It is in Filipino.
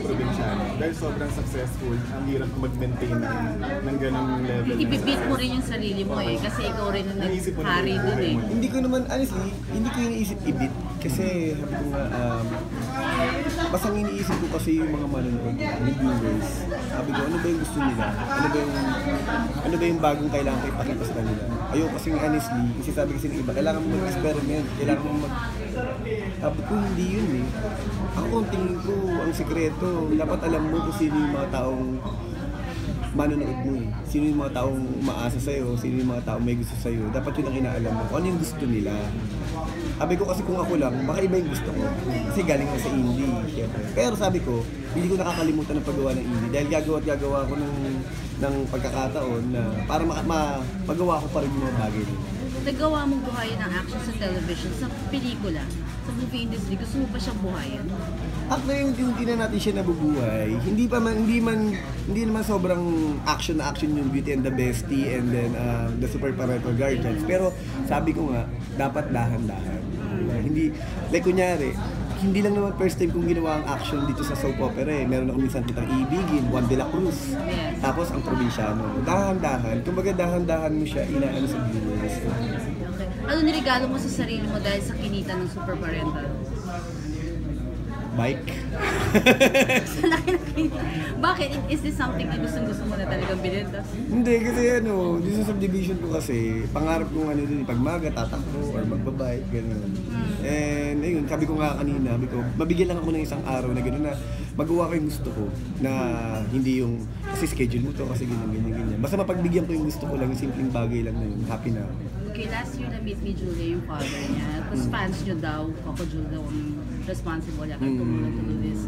probinsyano. Dahil sobrang successful, ang hirap mag-maintain ng ganung level. Ibibit mo rin yung sarili mo eh, kasi ikaw rin ang Naisip mo nag-hari rin. dun eh. Hindi ko naman, honestly, hindi ko iniisip ibit. Kasi sabi ko nga, basta ang iniisip ko kasi yung mga manonood, yung viewers. Sabi ko, ano ba yung gusto nila? Ano ba yung bagong kailangan ko ipakita sa kanila? Ayoko kasi honestly, kasi sabi kasi ng iba, kailangan mo mag-experiment, kailangan mo sabi ko, hindi yun eh. Ako, ang tingin ko, ang sikreto, dapat alam mo kung sino yung mga taong manonood mo eh. Sino yung mga taong umaasa sa'yo, sino yung mga taong may gusto sa'yo. Dapat yun ang inaalam mo, kung ano yung gusto nila. Sabi ko kasi kung ako lang, baka iba yung gusto ko. Kasi galing ako sa indie, syempre. Pero sabi ko, hindi ko nakakalimutan ng paggawa ng indie. Dahil gagawa ko ng pagkakataon na para magawa ko pa rin yung mga bagay nila. Nagawa mong buhayin ng action sa television, sa pelikula, sa movie industry, gusto mo pa siyang buhayin? Actually, yung hindi na natin siya nabubuhay, hindi naman sobrang action na action yung Beauty and the Bestie and then the Super Parental Guardians. Pero sabi ko nga, dapat dahan-dahan. Hindi, like kunyari, hindi lang naman first time kong ginawa ang action dito sa soap opera eh. Meron ako minsan kitang Ibigin, Juan de la Cruz. Yes. Tapos ang Probinsyano. Dahan-dahan. Kumbaga dahan-dahan mo siya inaano sa viewers. Okay. Ano niregalo mo sa sarili mo dahil sa kinita ng Super Parental? Bike. Sa laki ng kinita. Bakit? Is this something na gusto mo na talagang binenta? Hindi, kasi dito sa subdivision ko kasi, pangarap kong din, pagmaga, tatakbo, or magbabike, gano'n. And ayun, sabi ko nga kanina, mabigyan lang ako ng isang araw na gano'n na magawa ko yung gusto ko, na hindi yung, kasi schedule mo to, kasi ganyan. Basta mapagbigyan ko yung gusto ko lang, yung simpleng bagay lang na yun, happy na ako. Okay, last year na-meet ni Julia yung father niya. Tapos fans niyo daw, Coco Jul daw ang responsible yata tumulong to do this.